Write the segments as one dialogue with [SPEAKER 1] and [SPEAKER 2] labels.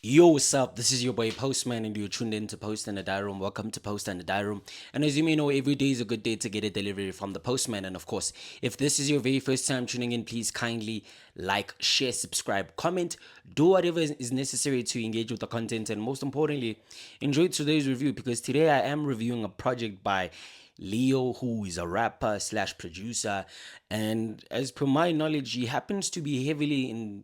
[SPEAKER 1] Yo, what's up? This is your boy Postman, and you're tuned in to Post and the Diary Room. Welcome to Post and the Diary Room. And as you may know, every day is a good day to get a delivery from the postman. And of course, if this is your very first time tuning in, please kindly like, share, subscribe, comment, do whatever is necessary to engage with the content, and most importantly, enjoy today's review because today I am reviewing a project by Leo, who is a rapper slash producer, and as per my knowledge, he happens to be heavily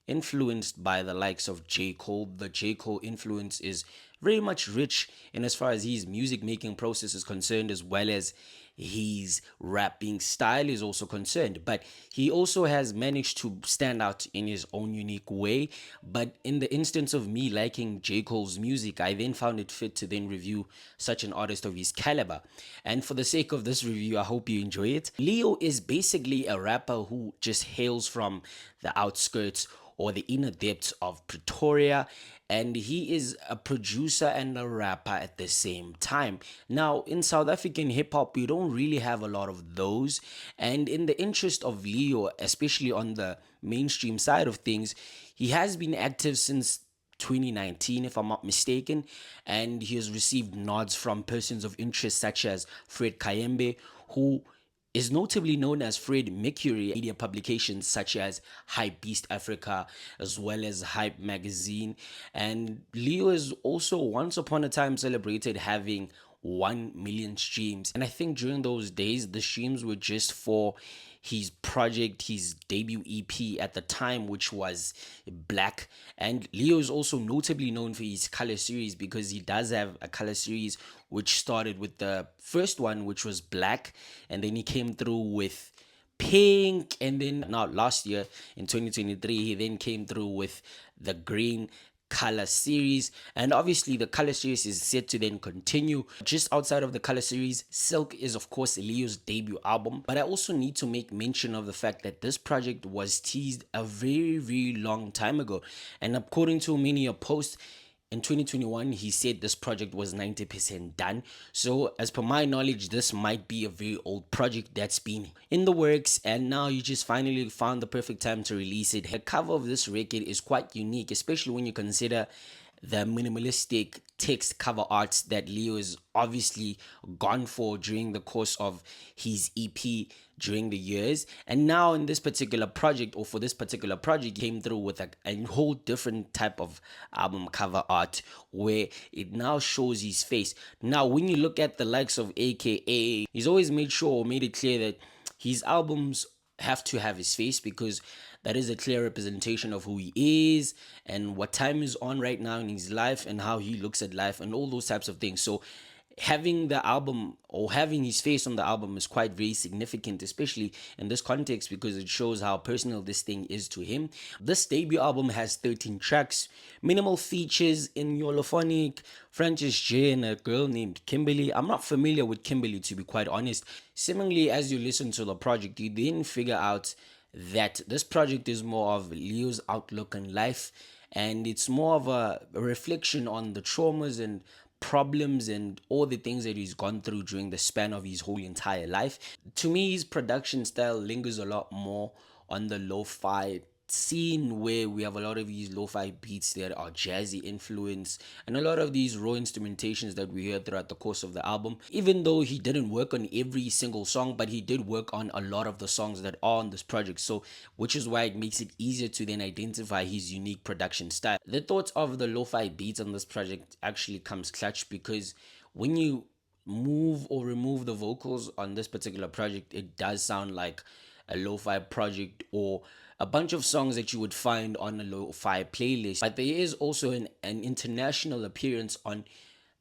[SPEAKER 1] influenced by the likes of J. Cole. The J. Cole influence is very much rich in as far as his music making process is concerned, as well as his rapping style is also concerned. But he also has managed to stand out in his own unique way. But in the instance of me liking J. Cole's music, I then found it fit to then review such an artist of his caliber. And for the sake of this review, I hope you enjoy it. Leo is basically a rapper who just hails from the outskirts or the inner depths of Pretoria, and he is a producer and a rapper at the same time. Now, in South African hip hop, we don't really have a lot of those, and in the interest of Leo, especially on the mainstream side of things, he has been active since 2019, if I'm not mistaken, and he has received nods from persons of interest such as Fred Kayembe, who is notably known as Fred Mercury. Media publications such as Hype Beast Africa, as well as Hype Magazine. And Leo is also once upon a time celebrated having 1 million streams. And I think during those days, the streams were just for his project, his debut EP at the time, which was Black. And Leo is also notably known for his color series because he does have a color series which started with the first one, which was Black, and then he came through with Pink, and then now last year in 2023 he then came through with the Green color series. And obviously the color series is set to then continue. Just outside of the color series, Silk is of course Leo's debut album, but I also need to make mention of the fact that this project was teased a very long time ago, and according to many a post in 2021 he said this project was 90% done. So as per my knowledge, this might be a very old project that's been in the works, and now you just finally found the perfect time to release it. The cover of this record is quite unique, especially when you consider the minimalistic text cover arts that Leo has obviously gone for during the course of his EP during the years. And now in this particular project, or for this particular project, came through with a whole different type of album cover art where it now shows his face. Now, when you look at the likes of AKA, he's always made sure or made it clear that his albums have to have his face because that is a clear representation of who he is and what time is on right now in his life and how he looks at life and all those types of things. So having the album or having his face on the album is quite very significant, especially in this context, because it shows how personal this thing is to him. This debut album has 13 tracks, minimal features in Yolophonic, Francis J, and a girl named Kimberly. I'm not familiar with Kimberly, to be quite honest. Similarly, as you listen to the project, you then figure out that this project is more of Leo's outlook on life, and it's more of a reflection on the traumas and problems and all the things that he's gone through during the span of his whole entire life. To me, his production style lingers a lot more on the lo-fi scene, where we have a lot of these lo-fi beats that are jazzy influence and a lot of these raw instrumentations that we hear throughout the course of the album. Even though he didn't work on every single song, but he did work on a lot of the songs that are on this project, so which is why it makes it easier to then identify his unique production style. The thought of the lo-fi beats on this project actually comes clutch because when you move or remove the vocals on this particular project, it does sound like a lo-fi project or a bunch of songs that you would find on a lo-fi playlist. But there is also an international appearance on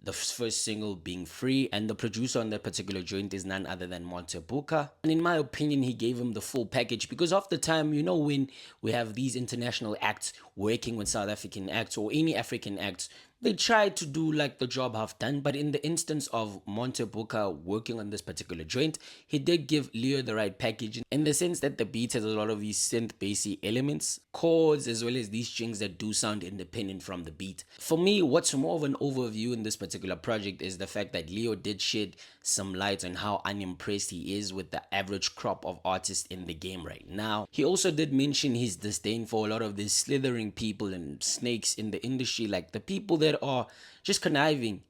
[SPEAKER 1] the first single being Free, and the producer on that particular joint is none other than Monte Buka. And in my opinion, he gave him the full package because of the time, you know, when we have these international acts working with South African acts or any African acts, they try to do like the job half done. But in the instance of Monte Buka working on this particular joint, he did give Leo the right package in the sense that the beat has a lot of these synth bassy elements, chords, as well as these strings that do sound independent from the beat. For me, what's more of an overview in this particular particular project is the fact that Leo did shed some light on how unimpressed he is with the average crop of artists in the game right now. He also did mention his disdain for a lot of these slithering people and snakes in the industry, like the people that are just conniving,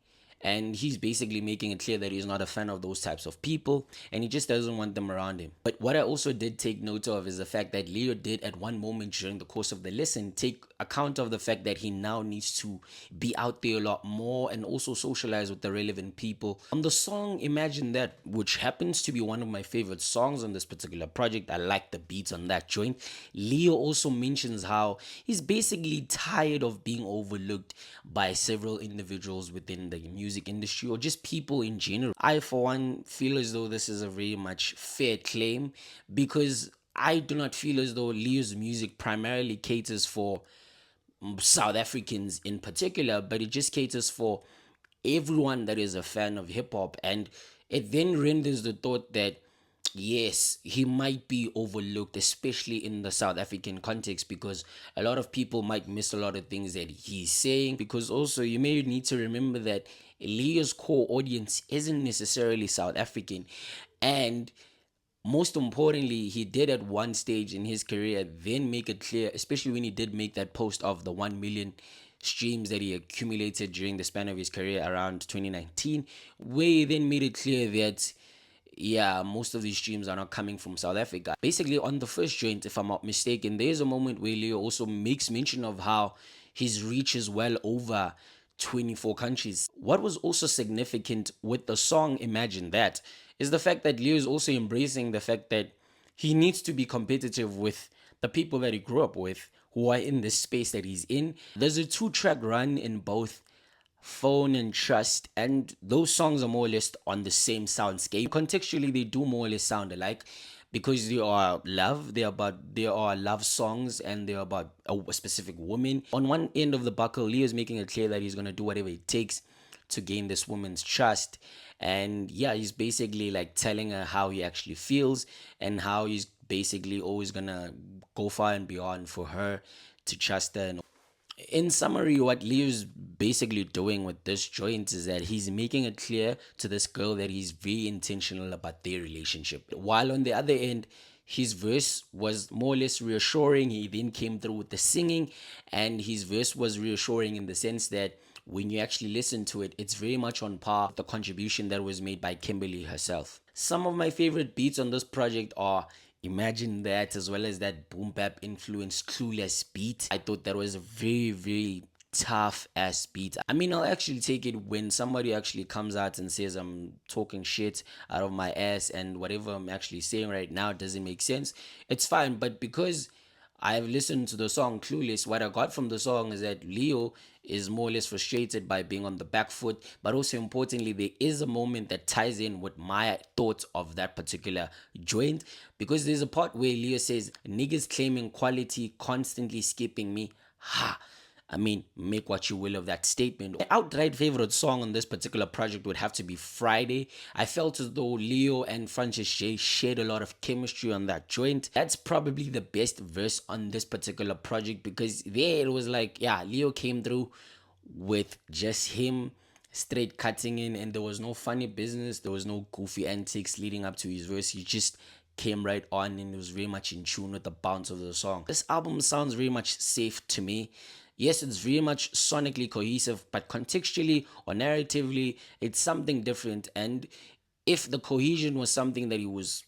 [SPEAKER 1] and he's basically making it clear that he's not a fan of those types of people and he just doesn't want them around him. But what I also did take note of is the fact that Leo did at one moment during the course of the lesson take account of the fact that he now needs to be out there a lot more and also socialize with the relevant people. On the song Imagine That, which happens to be one of my favorite songs on this particular project, I like the beats on that joint. Leo also mentions how he's basically tired of being overlooked by several individuals within the music industry or just people in general. I, for one, feel as though this is a very much fair claim because I do not feel as though Leo's music primarily caters for South Africans in particular, but it just caters for everyone that is a fan of hip hop. And it then renders the thought that yes, he might be overlooked, especially in the South African context, because a lot of people might miss a lot of things that he's saying. Because also, you may need to remember that Leo's core audience isn't necessarily South African. And most importantly, he did at one stage in his career then make it clear, especially when he did make that post of the 1 million streams that he accumulated during the span of his career around 2019, where he then made it clear that yeah, most of these streams are not coming from South Africa. Basically, on the first joint, if I'm not mistaken, there's a moment where Leo also makes mention of how his reach is well over 24 countries. What was also significant with the song Imagine That is the fact that Leo is also embracing the fact that he needs to be competitive with the people that he grew up with who are in this space that he's in. There's a 2-track run in both Phone and Trust, and those songs are more or less on the same soundscape. Contextually, they do more or less sound alike because they are love, they are love songs, and they're about a specific woman. On one end of the buckle, Leo's making it clear that he's gonna do whatever it takes to gain this woman's trust. And yeah, he's basically like telling her how he actually feels and how he's basically always gonna go far and beyond for her to trust her. And in summary, what Leo's basically doing with this joint is that he's making it clear to this girl that he's very intentional about their relationship. While on the other end, his verse was more or less reassuring. He then came through with the singing, and his verse was reassuring in the sense that when you actually listen to it, it's very much on par with the contribution that was made by Kimberly herself. Some of my favorite beats on this project are Imagine That, as well as that boom bap influenced Clueless beat. I thought that was a very, very tough ass beat. I mean, I'll actually take it when somebody actually comes out and says I'm talking shit out of my ass and whatever I'm actually saying right now doesn't make sense. It's fine, but because I've listened to the song Clueless, what I got from the song is that Leo is more or less frustrated by being on the back foot, but also importantly, there is a moment that ties in with my thoughts of that particular joint, because there's a part where Leo says, niggas claiming quality, constantly skipping me. Ha! I mean, make what you will of that statement. My outright favorite song on this particular project would have to be Friday. I felt as though Leo and Francis J shared a lot of chemistry on that joint. That's probably the best verse on this particular project because there it was like, yeah, Leo came through with just him straight cutting in, and there was no funny business, there was no goofy antics leading up to his verse. He just came right on and it was very much in tune with the bounce of the song. This album sounds very much safe to me. Yes, it's very much sonically cohesive, but contextually or narratively, it's something different. And if the cohesion was something that he was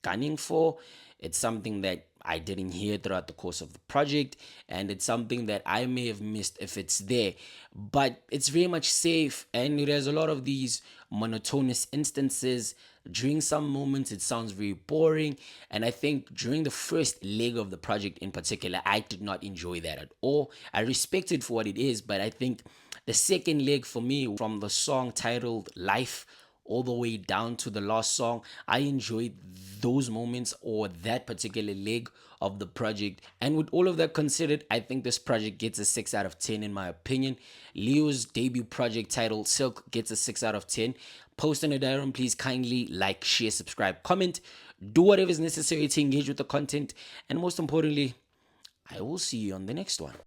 [SPEAKER 1] gunning for, it's something that I didn't hear throughout the course of the project, and it's something that I may have missed if it's there. But it's very much safe, and it has a lot of these monotonous instances. During some moments, it sounds very boring, and I think during the first leg of the project in particular, I did not enjoy that at all. I respect it for what it is, but I think the second leg for me, from the song titled Life all the way down to the last song, I enjoyed those moments or that particular leg of the project. And with all of that considered, I think this project gets a 6 out of 10 in my opinion. Leo's debut project titled Silk gets a 6 out of 10. Post on the diary, please kindly like, share, subscribe, comment, do whatever is necessary to engage with the content, and most importantly, I will see you on the next one.